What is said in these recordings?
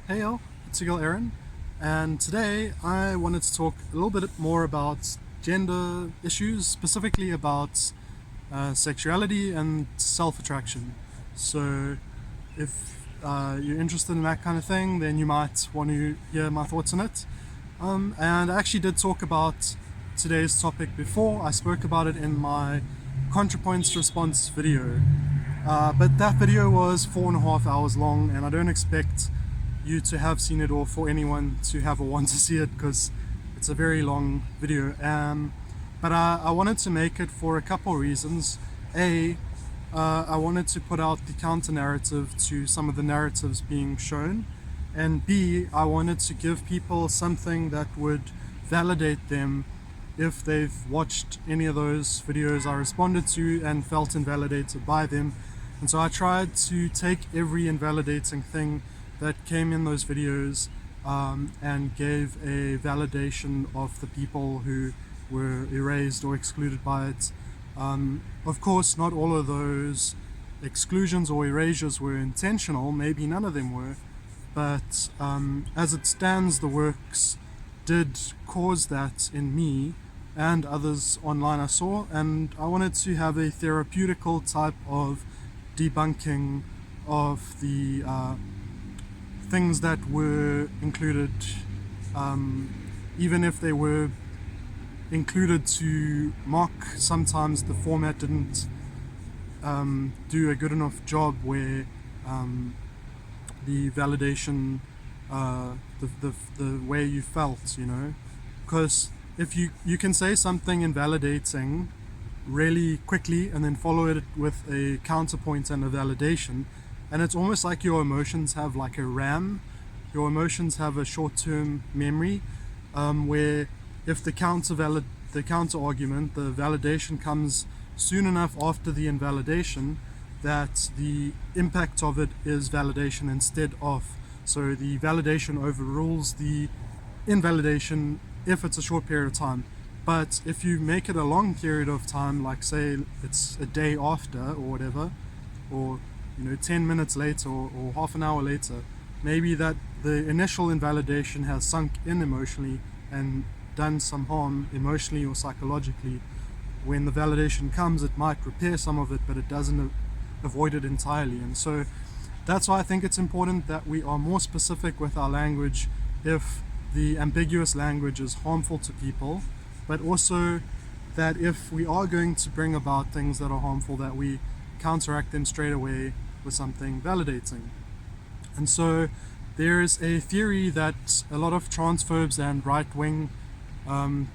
Hey y'all, it's your girl Erin, and today I wanted to talk a little bit more about gender issues, specifically about sexuality and self-attraction. So if you're interested in that kind of thing, then you might want to hear my thoughts on it. And I actually did talk about today's topic before. I spoke about it in my ContraPoints response video. But that video was 4.5 hours long, and I don't expect you to have seen it or for anyone to have a want to see it because it's a very long video. But I wanted to make it for a couple reasons. I wanted to put out the counter narrative to some of the narratives being shown, and B, I wanted to give people something that would validate them if they've watched any of those videos I responded to and felt invalidated by them. And so I tried to take every invalidating thing that came in those videos and gave a validation of the people who were erased or excluded by it. Of course, not all of those exclusions or erasures were intentional, maybe none of them were, but as it stands, the works did cause that in me and others online I saw, and I wanted to have a therapeutical type of debunking of the things that were included, even if they were included to mock. Sometimes the format didn't do a good enough job where the validation, the way you felt, because if you can say something invalidating really quickly and then follow it with a counterpoint and a validation, and it's almost like your emotions have like a RAM. Your emotions have a short-term memory, where if the counter argument, the validation comes soon enough after the invalidation, that the impact of it is validation instead of. So the validation overrules the invalidation if it's a short period of time. But if you make it a long period of time, like say it's a day after or whatever, or 10 minutes later or half an hour later, maybe that the initial invalidation has sunk in emotionally and done some harm emotionally or psychologically. When the validation comes, it might repair some of it, but it doesn't avoid it entirely. And so that's why I think it's important that we are more specific with our language if the ambiguous language is harmful to people, but also that if we are going to bring about things that are harmful, that we counteract them straight away with something validating. And so there is a theory that a lot of transphobes and right-wing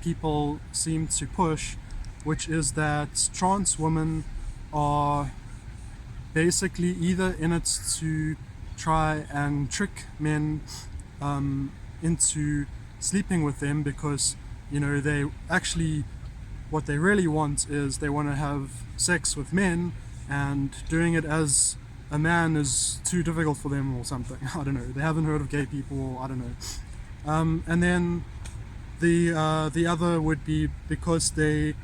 people seem to push, which is that trans women are basically either in it to try and trick men into sleeping with them, because they actually, what they really want is they want to have sex with men, and doing it as a man is too difficult for them or something. I don't know. They haven't heard of gay people. I don't know. And then the other would be because they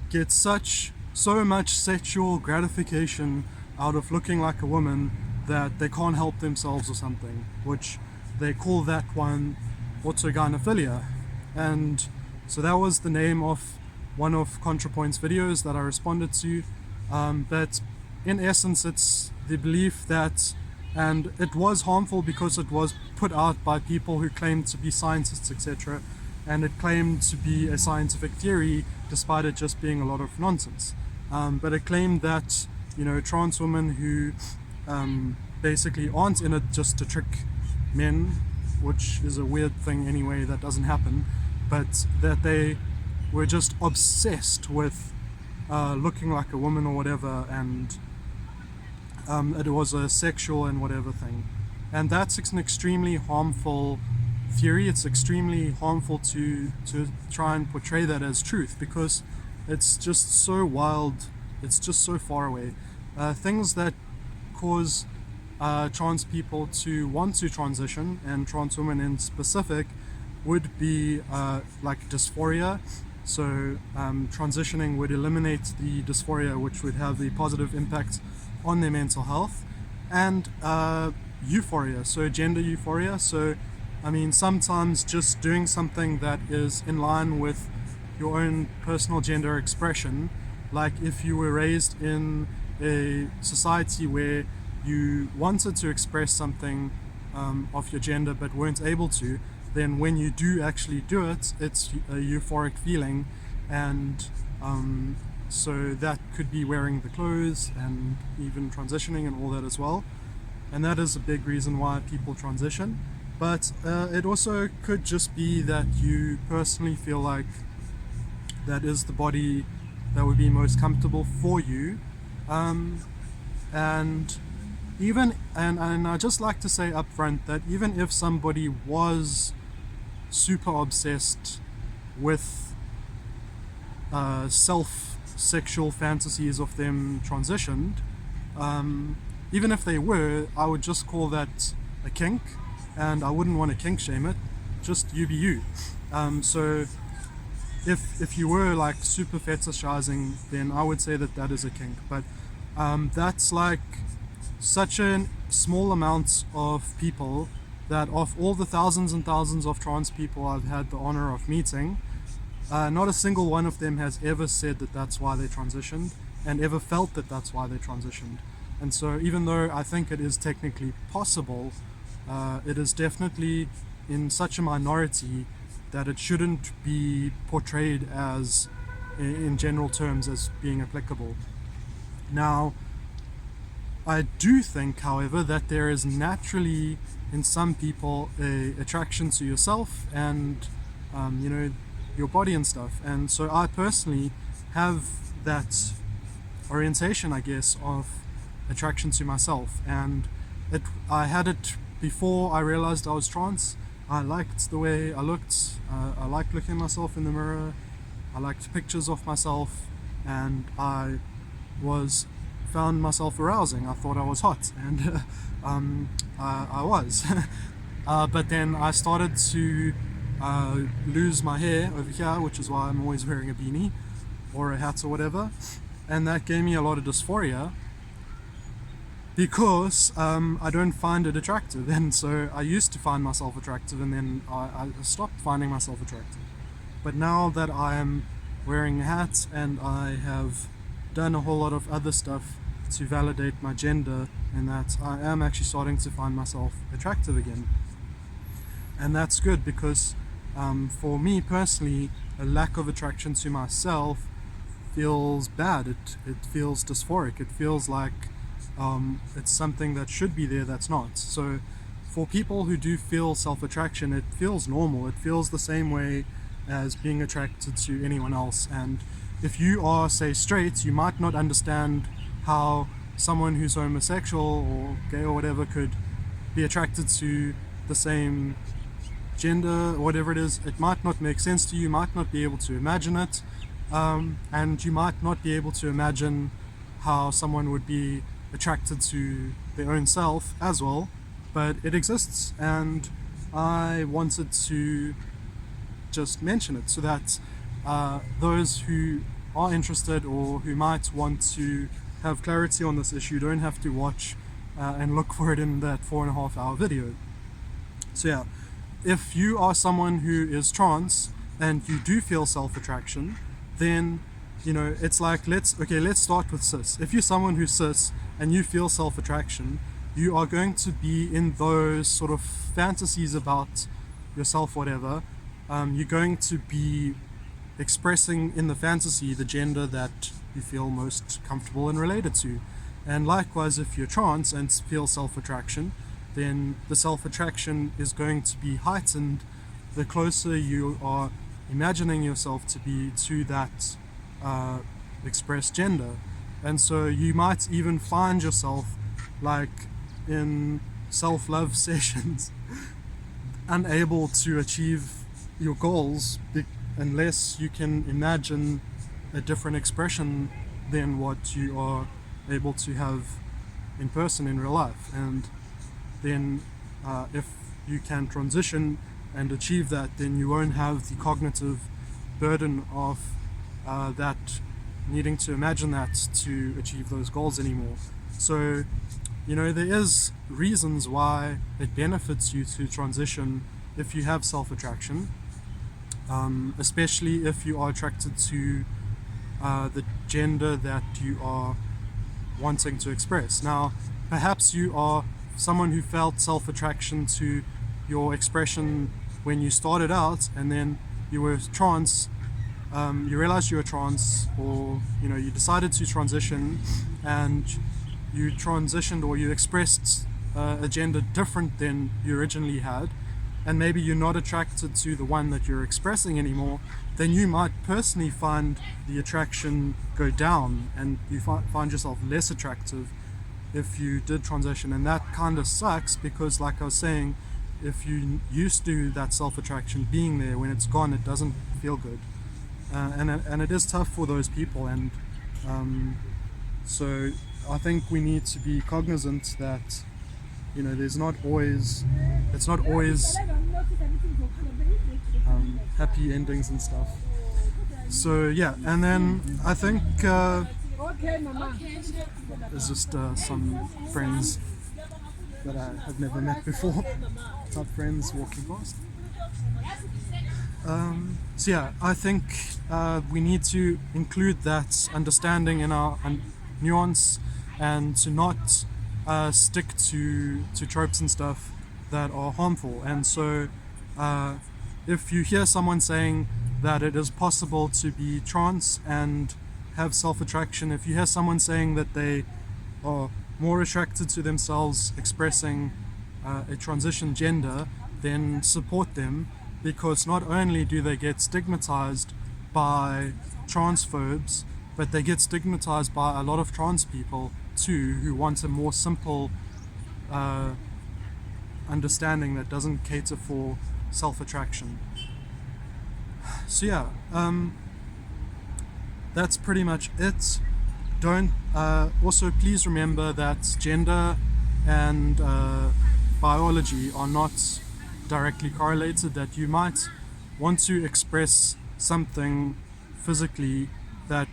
get so much sexual gratification out of looking like a woman that they can't help themselves or something, which they call that one autogynephilia. And so that was the name of one of ContraPoint's videos that I responded to. But in essence, it's the belief that, and it was harmful because it was put out by people who claimed to be scientists, etc., and it claimed to be a scientific theory despite it just being a lot of nonsense. But it claimed that trans women who basically aren't in it just to trick men, which is a weird thing anyway, that doesn't happen, but that they were just obsessed with looking like a woman or whatever, and it was a sexual and whatever thing. And that's an extremely harmful theory. It's extremely harmful to try and portray that as truth, because it's just so wild, it's just so far away. Things that cause trans people to want to transition, and trans women in specific, would be like dysphoria. So transitioning would eliminate the dysphoria, which would have the positive impact on their mental health. And euphoria, so gender euphoria. So, I mean, sometimes just doing something that is in line with your own personal gender expression, like if you were raised in a society where you wanted to express something of your gender but weren't able to, then when you do actually do it, it's a euphoric feeling. And so that could be wearing the clothes and even transitioning and all that as well. And that is a big reason why people transition. But it also could just be that you personally feel like that is the body that would be most comfortable for you. And I just like to say up front that even if somebody was super obsessed with self-sexual fantasies of them transitioned, even if they were, I would just call that a kink, and I wouldn't want to kink shame it. Just you be you. So if you were like super fetishizing, then I would say that that is a kink. But that's like such a small amount of people that of all the thousands and thousands of trans people I've had the honor of meeting, not a single one of them has ever said that that's why they transitioned and ever felt that that's why they transitioned. And so even though I think it is technically possible, it is definitely in such a minority that it shouldn't be portrayed as, in general terms, as being applicable. Now, I do think, however, that there is naturally in some people a attraction to yourself and your body and stuff. And so I personally have that orientation, I guess, of attraction to myself. And I had it before I realized I was trans. I liked the way I looked. I liked looking at myself in the mirror. I liked pictures of myself, and I found myself arousing. I thought I was hot, and I was. But then I started to lose my hair over here, which is why I'm always wearing a beanie or a hat or whatever, and that gave me a lot of dysphoria because I don't find it attractive. And so I used to find myself attractive, and then I stopped finding myself attractive. But now that I am wearing a hat and I have done a whole lot of other stuff to validate my gender, and that I am actually starting to find myself attractive again. And that's good because for me personally, a lack of attraction to myself feels bad. It feels dysphoric. It feels like it's something that should be there that's not. So for people who do feel self-attraction, it feels normal. It feels the same way as being attracted to anyone else. And if you are, say, straight, you might not understand how someone who's homosexual or gay or whatever could be attracted to the same gender or whatever it is. It might not make sense to you, you might not be able to imagine it, and you might not be able to imagine how someone would be attracted to their own self as well, but it exists, and I wanted to just mention it so that those who are interested or who might want to have clarity on this issue don't have to watch and look for it in that 4.5-hour video. So yeah, if you are someone who is trans and you do feel self-attraction, then it's like let's start with cis. If you're someone who's cis and you feel self-attraction, you are going to be in those sort of fantasies about yourself, whatever. You're going to be expressing in the fantasy the gender that you feel most comfortable and related to. And likewise, if you're trans and feel self-attraction, then the self-attraction is going to be heightened the closer you are imagining yourself to be to that expressed gender. And so you might even find yourself like in self-love sessions unable to achieve your goals unless you can imagine a different expression than what you are able to have in person in real life. And then if you can transition and achieve that, then you won't have the cognitive burden of that needing to imagine that to achieve those goals anymore. So there is reasons why it benefits you to transition if you have self-attraction, especially if you are attracted to the gender that you are wanting to express. Now, perhaps you are someone who felt self-attraction to your expression when you started out, and then you were trans, you realized you were trans, or you decided to transition, and you transitioned or you expressed a gender different than you originally had, and maybe you're not attracted to the one that you're expressing anymore, then you might personally find the attraction go down, and you find yourself less attractive if you did transition. And that kind of sucks, because like I was saying, if you used to that self-attraction being there, when it's gone, it doesn't feel good, and it is tough for those people. And so I think we need to be cognizant that it's not always happy endings and stuff. So yeah, and then I think there's just some friends that I have never met before, type friends walking past. So yeah, I think we need to include that understanding in our nuance, and to not stick to tropes and stuff that are harmful. And so if you hear someone saying that it is possible to be trans and have self-attraction, if you hear someone saying that they are more attracted to themselves expressing a transition gender, then support them, because not only do they get stigmatized by transphobes, but they get stigmatized by a lot of trans people too, who want a more simple understanding that doesn't cater for self-attraction. So yeah, that's pretty much it. Don't also please remember that gender and biology are not directly correlated, that you might want to express something physically that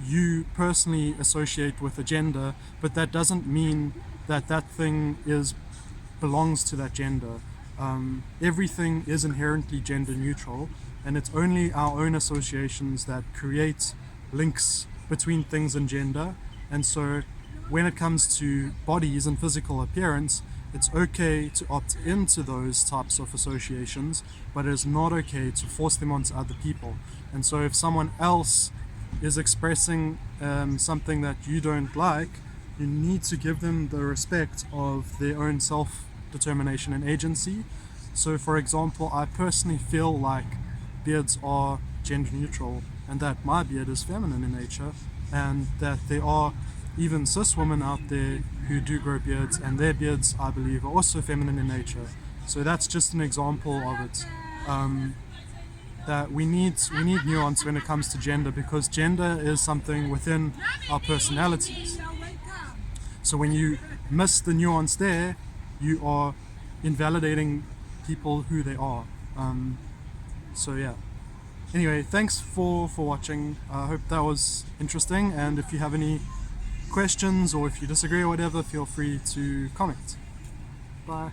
you personally associate with a gender, but that doesn't mean that that thing belongs to that gender. Everything is inherently gender neutral, and it's only our own associations that create links between things and gender. And so when it comes to bodies and physical appearance, it's okay to opt into those types of associations, but it is not okay to force them onto other people. And so if someone else is expressing something that you don't like, you need to give them the respect of their own self-determination and agency. So for example, I personally feel like beards are gender neutral, and that my beard is feminine in nature, and that there are even cis women out there who do grow beards, and their beards, I believe, are also feminine in nature. So that's just an example of it. That we need nuance when it comes to gender, because gender is something within our personalities. So when you miss the nuance there, you are invalidating people who they are. So yeah. Anyway, thanks for watching. I hope that was interesting, and if you have any questions or if you disagree or whatever, feel free to comment. Bye.